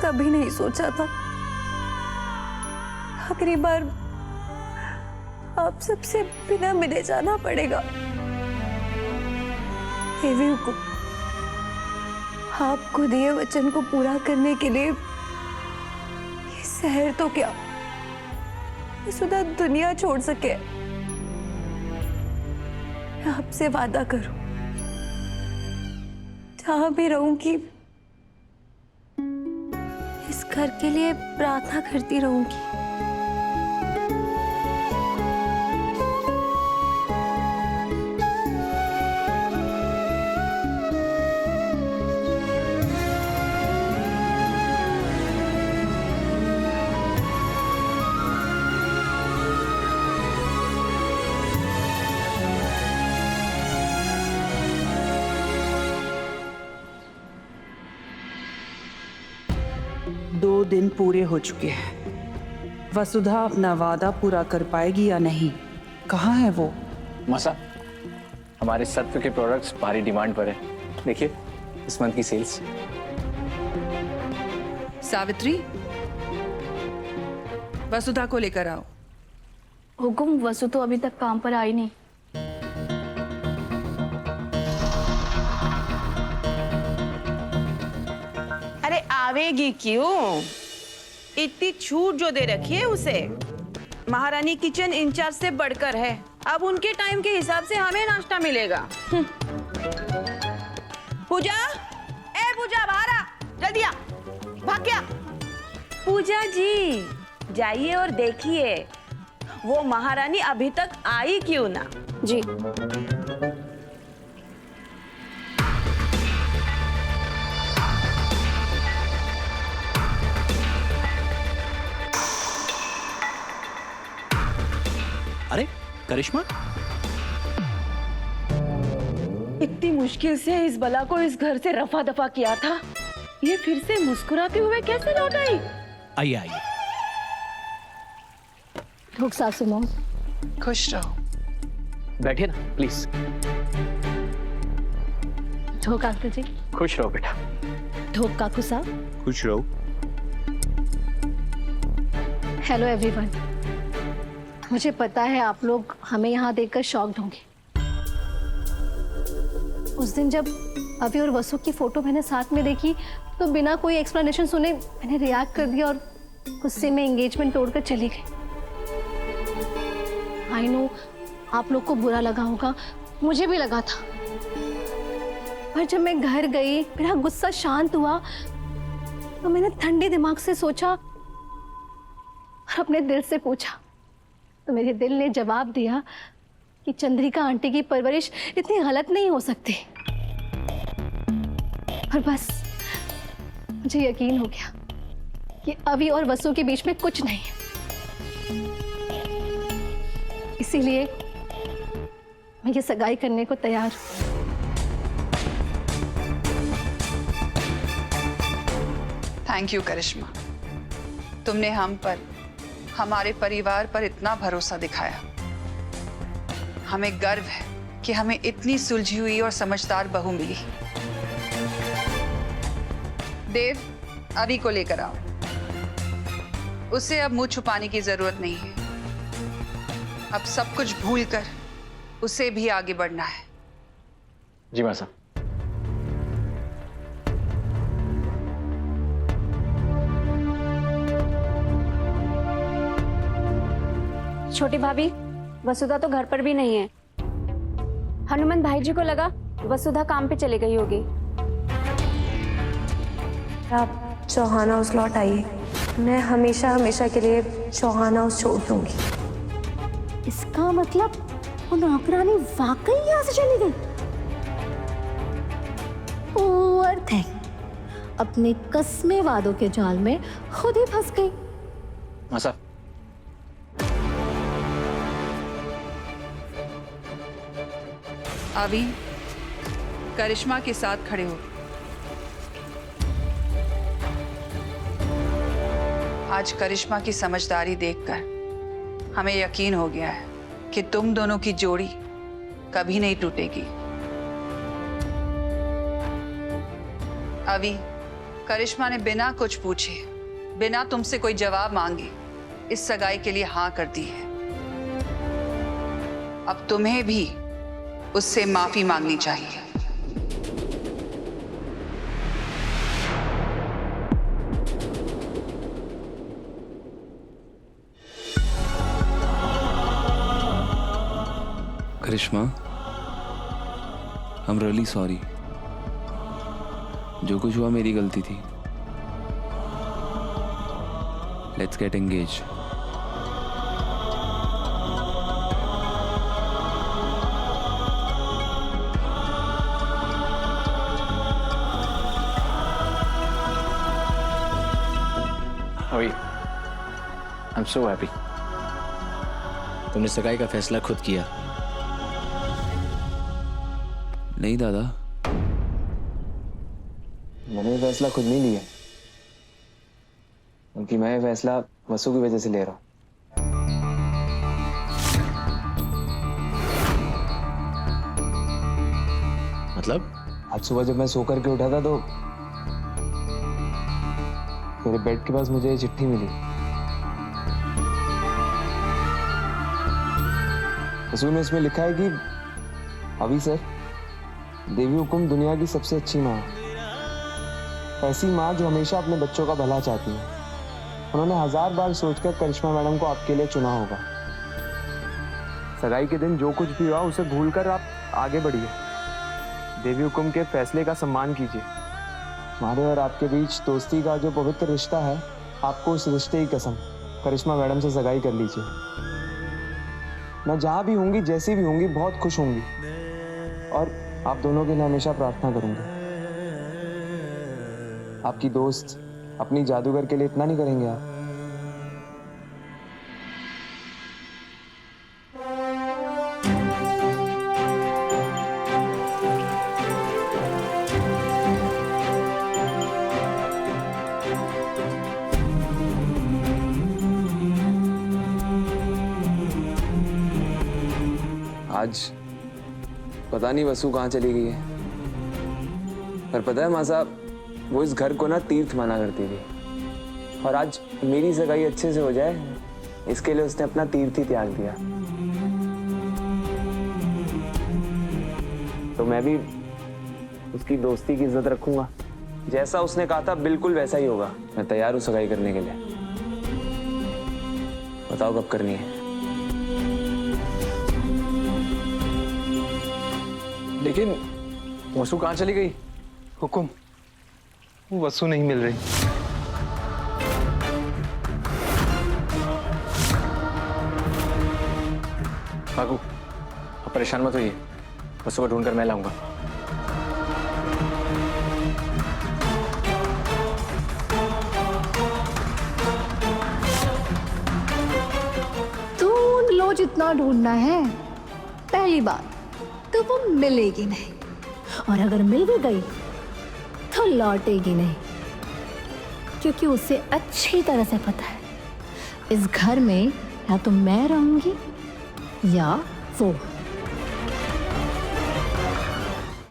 कभी नहीं सोचा था आखिरी बार आप सबसे बिना मिले जाना पड़ेगा। देवी हुकुम, आपको दिए वचन को पूरा करने के लिए ये शहर तो क्या वसुधा दुनिया छोड़ सके। मैं आपसे वादा करूं, जहां भी रहूंगी इस घर के लिए प्रार्थना करती रहूंगी। दो दिन पूरे हो चुके हैं। वसुधा अपना वादा पूरा कर पाएगी या नहीं? कहाँ है वो? मसा, हमारे सत्व के प्रोडक्ट्स भारी डिमांड पर है। देखिए इस मंथ की सेल्स। सावित्री, वसुधा को लेकर आओ। हुकुम, वसु तो अभी तक काम पर आई नहीं। अरे आवेगी क्यों? इतनी छूट जो दे रखी है उसे। महारानी किचन इंचार्ज से बढ़कर है। अब उनके टाइम के हिसाब से हमें नाश्ता मिलेगा। पूजा, ए पूजा, बाहर आ, जल्दी आ, भाग क्या? पूजा जी, जाइए और देखिए वो महारानी अभी तक आई क्यों ना। जी। अरे करिश्मा, इतनी मुश्किल से इस बला को इस घर से रफा दफा किया था, ये फिर से मुस्कुराते हुए कैसे लौट आई? आइए आइए। ठोक सासू माँ। खुश रहो। बैठिए ना प्लीज। ठोक अंकल जी। खुश रहो बेटा। ठोक काकू साहब। खुश रहो। Hello everyone. मुझे पता है आप लोग हमें यहाँ देखकर शॉक्ड होंगे। उस दिन जब अभी और वसु की फोटो मैंने साथ में देखी तो बिना कोई एक्सप्लेनेशन सुने मैंने रिएक्ट कर दिया और गुस्से में एंगेजमेंट तोड़कर चली गई। आई नो आप लोग को बुरा लगा होगा, मुझे भी लगा था। पर जब मैं घर गई, मेरा गुस्सा शांत हुआ तो मैंने ठंडे दिमाग से सोचा और अपने दिल से पूछा, तो मेरे दिल ने जवाब दिया कि चंद्रिका आंटी की परवरिश इतनी गलत नहीं हो सकती। और बस मुझे यकीन हो गया कि अभी और वसु के बीच में कुछ नहीं है। इसीलिए मैं ये सगाई करने को तैयार हूं। थैंक यू करिश्मा, तुमने हम पर, हमारे परिवार पर इतना भरोसा दिखाया। हमें गर्व है कि हमें इतनी सुलझी हुई और समझदार बहू मिली। देव, अभी को लेकर आओ। उसे अब मुंह छुपाने की जरूरत नहीं है। अब सब कुछ भूलकर उसे भी आगे बढ़ना है। जी मासा। छोटी भाभी, वसुधा तो घर पर भी नहीं है। हनुमान भाई जी को लगा वसुधा काम पे चली गई होगी। आप चौहान हाउस लौट आइए, मैं हमेशा हमेशा के लिए चौहान हाउस छोड़ दूंगी। इसका मतलब वो नौकरानी वाकई यहाँ से चली गई। ओवरथिंक, अपने कस्मे वादों के जाल में खुद ही फंस गई। मासा, अभी करिश्मा के साथ खड़े हो। आज करिश्मा की समझदारी देखकर हमें यकीन हो गया है कि तुम दोनों की जोड़ी कभी नहीं टूटेगी। अभी करिश्मा ने बिना कुछ पूछे, बिना तुमसे कोई जवाब मांगे इस सगाई के लिए हाँ कर दी है। अब तुम्हें भी उससे माफी मांगनी चाहिए। करिश्मा, आई एम रियली सॉरी। जो कुछ हुआ मेरी गलती थी। Let's get engage. ओए, आई एम सो हैप्पी। तुमने सगाई का फैसला खुद किया। नहीं दादा, मैंने ये फैसला खुद नहीं लिया, क्योंकि मैं ये फैसला वसु की वजह से ले रहा हूँ। मतलब? आज सुबह जब मैं सो करके उठा था तो मेरे बेड के पास मुझे ये चिट्ठी मिली। वसु में इसमें लिखा है कि अभी सर, देवी हुकुम दुनिया की सबसे अच्छी माँ है। ऐसी माँ जो हमेशा अपने बच्चों का भला चाहती है। उन्होंने 1000 बार सोचकर करिश्मा मैडम को आपके लिए चुना होगा। सगाई के दिन जो कुछ भी हुआ उसे भूलकर आप आगे बढ़िए। देवी हुकुम के फैसले का सम्मान कीजिए। हमारे और आपके बीच दोस्ती का जो पवित्र रिश्ता है, आपको उस रिश्ते की कसम करिश्मा मैडम से सगाई कर लीजिए। मैं जहाँ भी होंगी, जैसी भी होंगी, बहुत खुश होंगी और आप दोनों के लिए हमेशा प्रार्थना करूंगा। आपकी दोस्त अपनी जादूगर के लिए इतना नहीं करेंगे आप? आज पता नहीं वसु कहाँ चली गई है, पर पता है माँ साहब, वो इस घर को ना तीर्थ माना करती थी और आज मेरी सगाई अच्छे से हो जाए इसके लिए उसने अपना तीर्थ ही त्याग दिया। तो मैं भी उसकी दोस्ती की इज्जत रखूंगा। जैसा उसने कहा था बिल्कुल वैसा ही होगा। मैं तैयार हूँ सगाई करने के लिए। बताओ कब करनी है? लेकिन वसु कहाँ चली गई? हुकुम, वो वसु नहीं मिल रही। काकू, आप परेशान मत होइए, वसु को ढूंढकर मैं लाऊंगा। ढूंढ लो जितना ढूंढना है। पहली बात तो वो मिलेगी नहीं, और अगर मिल भी गई तो लौटेगी नहीं, क्योंकि उसे अच्छी तरह से पता है इस घर में या तो मैं रहूंगी या वो।